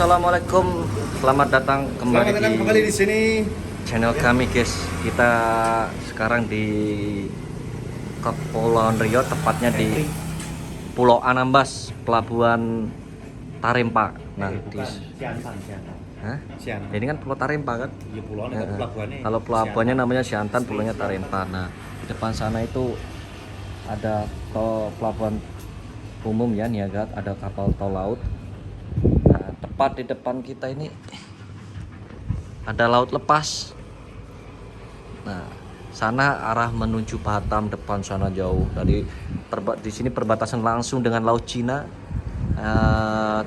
Assalamualaikum, selamat datang kembali di sini. channel kami guys. Kita sekarang di Kepulauan Riau, tepatnya di Pulau Anambas, Pelabuhan Tarempa. Nah, Siantan. Hah? Siantan. Ini kan Pulau Tarempa kan? Iya pulau ini pelabuhannya. Kalau pelabuhannya namanya Siantan, pulaunya Tarempa. Nah, di depan sana itu ada pelabuhan umum ya, niaga, ada kapal tol laut. Nah, tepat di depan kita ini ada laut lepas. Nah, sana arah menuju Batam, depan sana jauh. Di sini perbatasan langsung dengan Laut Cina,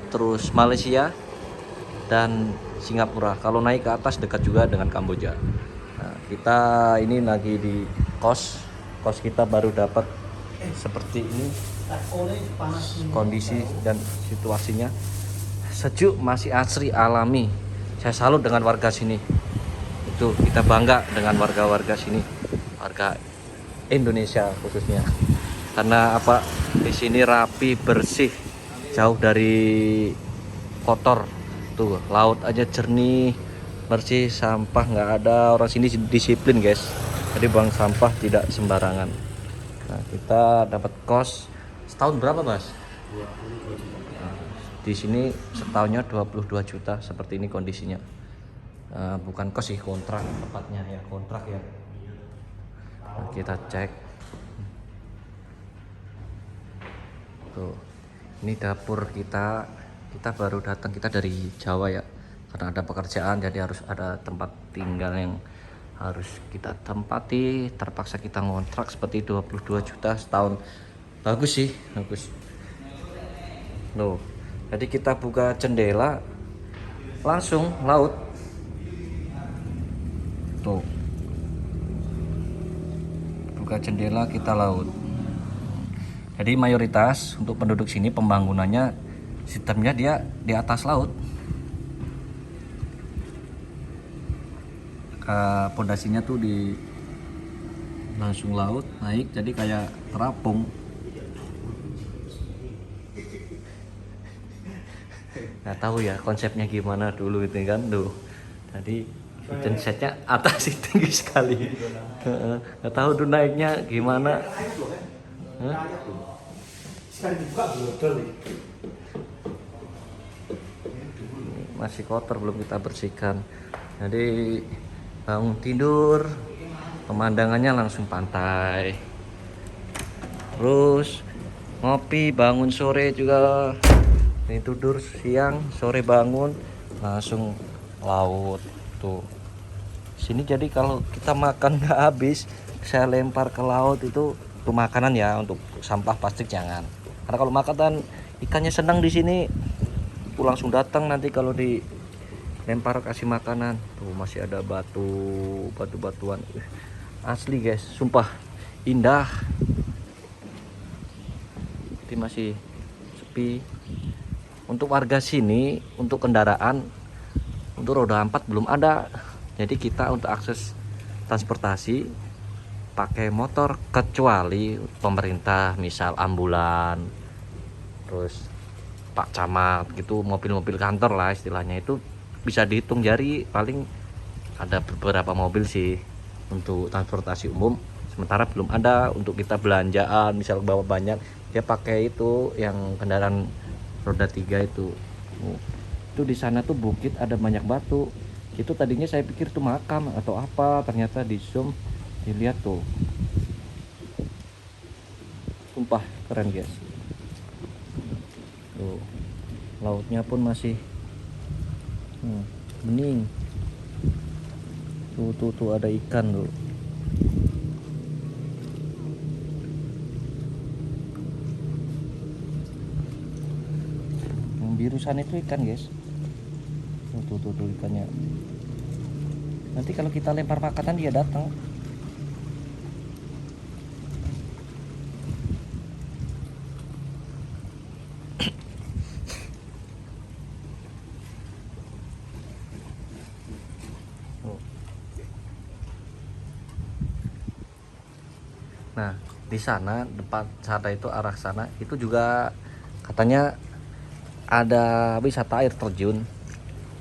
terus Malaysia dan Singapura. Kalau naik ke atas dekat juga dengan Kamboja. Nah, kita ini lagi di kos kita baru dapat seperti ini kondisi dan situasinya. Sejuk, masih asri, alami. Saya salut dengan warga sini. Itu kita bangga dengan warga-warga sini, warga Indonesia khususnya. Karena apa? Di sini rapi, bersih, jauh dari kotor. Tuh, laut aja jernih, bersih, sampah nggak ada. Orang sini disiplin, guys. Jadi buang sampah tidak sembarangan. Nah, kita dapat kos setahun berapa, Mas? Di sini setahunnya 22 juta, seperti ini kondisinya. Bukan kos sih, kontrak tepatnya ya, kontrak ya. Nah, kita cek. Tuh, ini dapur kita baru datang, kita dari Jawa ya. Karena ada pekerjaan jadi harus ada tempat tinggal yang harus kita tempati. Terpaksa kita ngontrak seperti 22 juta setahun. Bagus sih, bagus. Loh, jadi kita buka jendela langsung laut. Tuh, buka jendela kita laut. Jadi mayoritas untuk penduduk sini pembangunannya sistemnya dia di atas laut. Pondasinya tuh di langsung laut, naik, jadi kayak terapung. Nggak tahu ya konsepnya gimana dulu itu kan tuh. Tadi kitchen setnya atas sih, tinggi sekali. Nggak tahu tuh naiknya gimana. Masih kotor, belum kita bersihkan. Jadi bangun tidur, pemandangannya langsung pantai. Terus ngopi, bangun sore juga. Ini tidur siang, sore bangun, langsung laut tuh. Sini jadi kalau kita makan nggak habis, saya lempar ke laut itu makanan ya, untuk sampah plastik jangan. Karena kalau makan ikannya senang di sini, itu langsung datang nanti kalau dilempar kasih makanan. Tuh masih ada batu-batuan. Asli guys, sumpah indah. Ini masih sepi. Untuk warga sini, untuk kendaraan, untuk roda 4 belum ada. Jadi kita untuk akses transportasi pakai motor, kecuali pemerintah, misal ambulan, terus Pak Camat gitu, mobil-mobil kantor lah istilahnya, itu bisa dihitung jari. Paling ada beberapa mobil sih untuk transportasi umum. Sementara belum ada untuk kita belanjaan, misal bawa banyak, dia pakai itu yang kendaraan roda 3 itu. Itu di sana tuh bukit, ada banyak batu. Itu tadinya saya pikir tuh makam atau apa, ternyata di zoom dilihat tuh. Sumpah keren guys. Tuh, lautnya pun masih bening. Tuh ada ikan tuh. Biru sana itu ikan guys. Tuh ikannya. Nanti kalau kita lempar makanan dia datang. Nah, di sana depan sana itu, arah sana itu juga katanya ada wisata air terjun.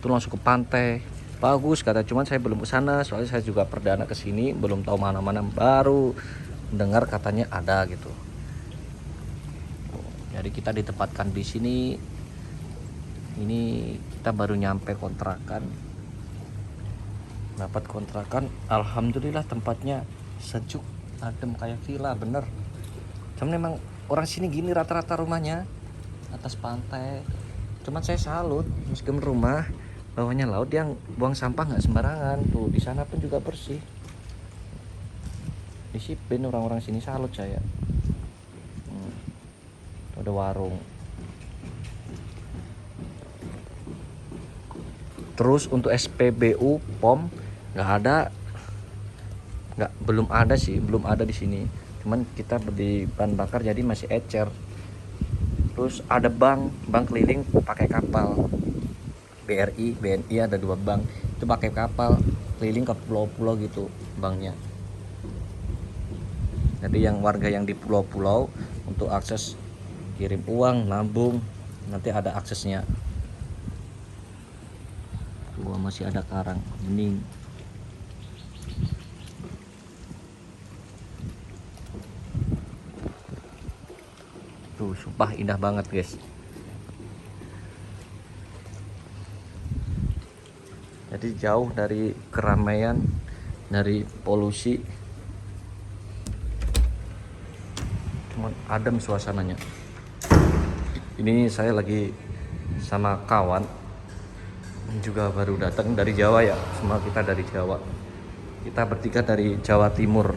itu langsung ke pantai. Bagus kata, cuman saya belum ke sana soalnya saya juga perdana ke sini, belum tahu mana-mana, baru dengar katanya ada gitu. Jadi kita ditempatkan di sini. Ini kita baru nyampe kontrakan. Dapat kontrakan, alhamdulillah tempatnya sejuk, adem kayak villa bener. Cuman memang orang sini gini rata-rata rumahnya atas pantai. Cuman saya salut, meskipun rumah bawahnya laut, yang buang sampah nggak sembarangan. Tuh di sana pun juga bersih, disiplin orang-orang sini, salut saya. Tuh ada warung. Terus untuk SPBU POM belum ada sih, belum ada di sini. Cuman kita beli bahan bakar jadi masih ecer. Terus ada bank keliling pakai kapal. BRI, BNI ada 2 bank. Itu pakai kapal keliling ke pulau-pulau gitu banknya. Jadi yang warga yang di pulau-pulau untuk akses kirim uang, nabung, nanti ada aksesnya. Wah, masih ada karang bening. Tuh sumpah indah banget guys. Jadi jauh dari keramaian, dari polusi, cuman adem suasananya. Ini saya lagi sama kawan juga baru datang dari Jawa ya, semua kita dari Jawa. Kita bertiga dari Jawa Timur.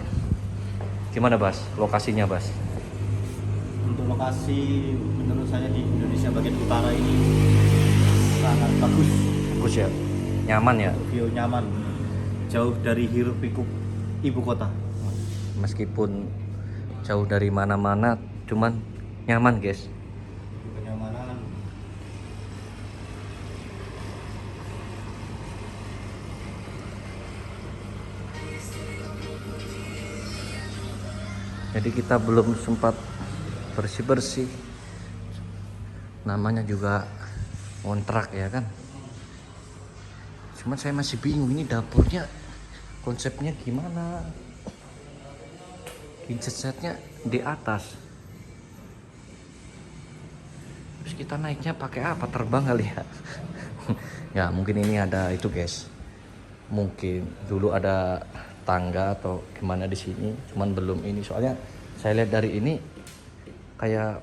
Gimana Bas, lokasinya Bas? Untuk lokasi menurut saya di Indonesia bagian utara ini sangat bagus. Bagus ya, nyaman ya. View nyaman, jauh dari hiruk pikuk ibu kota. Meskipun jauh dari mana-mana, cuman nyaman guys. Kenyamanan. Jadi kita belum sempat bersih-bersih. Namanya juga kontrak ya kan. Cuman saya masih bingung ini dapurnya konsepnya gimana. Kitchen setnya di atas. Terus kita naiknya pakai apa? Terbang kali ya. Ya mungkin ini ada itu guys. Mungkin dulu ada tangga atau gimana di sini, cuman belum ini. Soalnya saya lihat dari ini kayak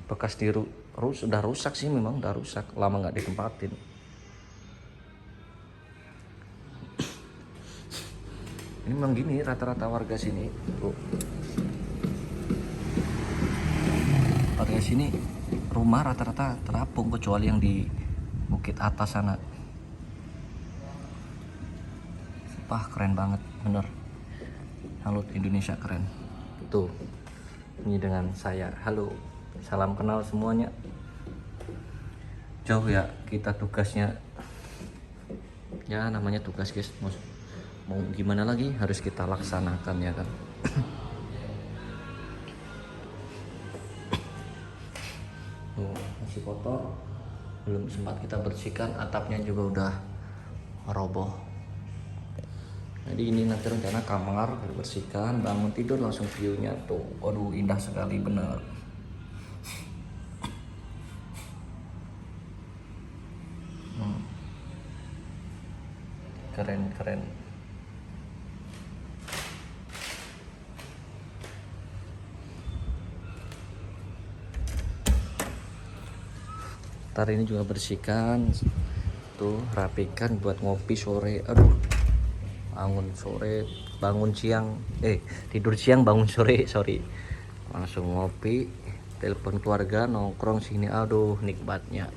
bekas sudah rusak sih, memang udah rusak, lama nggak ditempatin. Ini memang gini rata-rata warga sini. Tuh. Warga sini rumah rata-rata terapung kecuali yang di bukit atas sana. Wah keren banget, bener. Salut, Indonesia keren. Tuh, ini dengan saya. Halo, salam kenal semuanya. Jauh ya kita tugasnya. Ya namanya tugas guys. Mau gimana lagi, harus kita laksanakan ya kan. Tuh, masih kotor. Belum sempat kita bersihkan, atapnya juga udah roboh. Jadi ini nanti rencana kamar dibersihkan, bangun tidur langsung view-nya tuh. Waduh indah sekali bener. Keren. Ntar ini juga bersihkan, tuh rapikan buat ngopi sore. Aduh, bangun sore, bangun siang, tidur siang bangun sore, sorry. Langsung ngopi, telepon keluarga, nongkrong sini, aduh nikmatnya.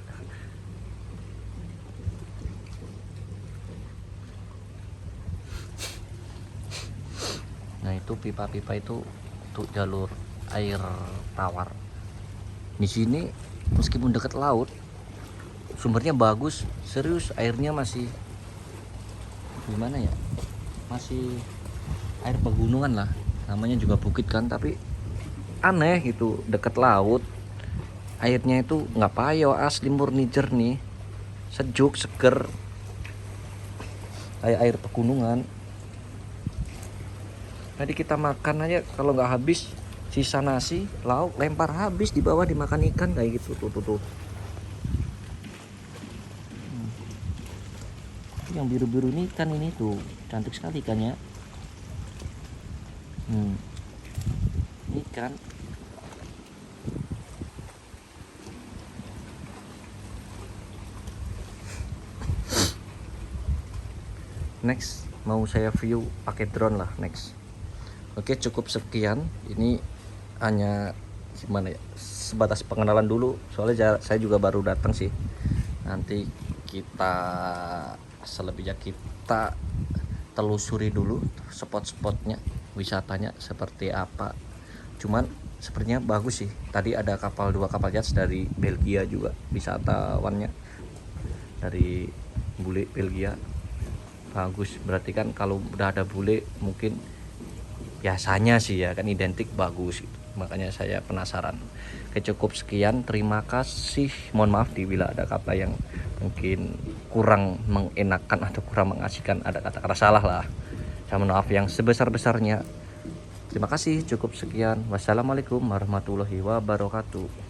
Nah itu pipa-pipa itu untuk jalur air tawar. Di sini meskipun dekat laut, sumbernya bagus, serius airnya masih gimana ya? Masih air pegunungan lah, namanya juga bukit kan, tapi aneh gitu, dekat laut airnya itu nggak payau, asli murni jernih. sejuk, seger, kayak air pegunungan. Tadi kita makan aja kalau nggak habis, sisa nasi lauk lempar habis, di bawah dimakan ikan kayak gitu. Tuh. Yang biru-biru ini ikan, ini tuh cantik sekali ikannya. Ini ikan. Next mau saya view pakai drone lah next. Oke, cukup sekian. Ini hanya gimana ya, sebatas pengenalan dulu, soalnya saya juga baru datang sih. Nanti kita selebihnya kita telusuri dulu spot-spotnya, wisatanya seperti apa. Cuman sepertinya bagus sih. Tadi ada dua kapal yacht dari Belgia juga, wisatawannya dari bule Belgia. Bagus, berarti kan kalau udah ada bule mungkin biasanya sih ya kan identik bagus gitu. Makanya saya penasaran. Oke, cukup sekian, terima kasih. Mohon maaf bila ada kata yang mungkin kurang mengenakan atau kurang mengasihkan, ada kata-kata salah lah. Saya mohon maaf yang sebesar-besarnya. Terima kasih, cukup sekian. Wassalamualaikum warahmatullahi wabarakatuh.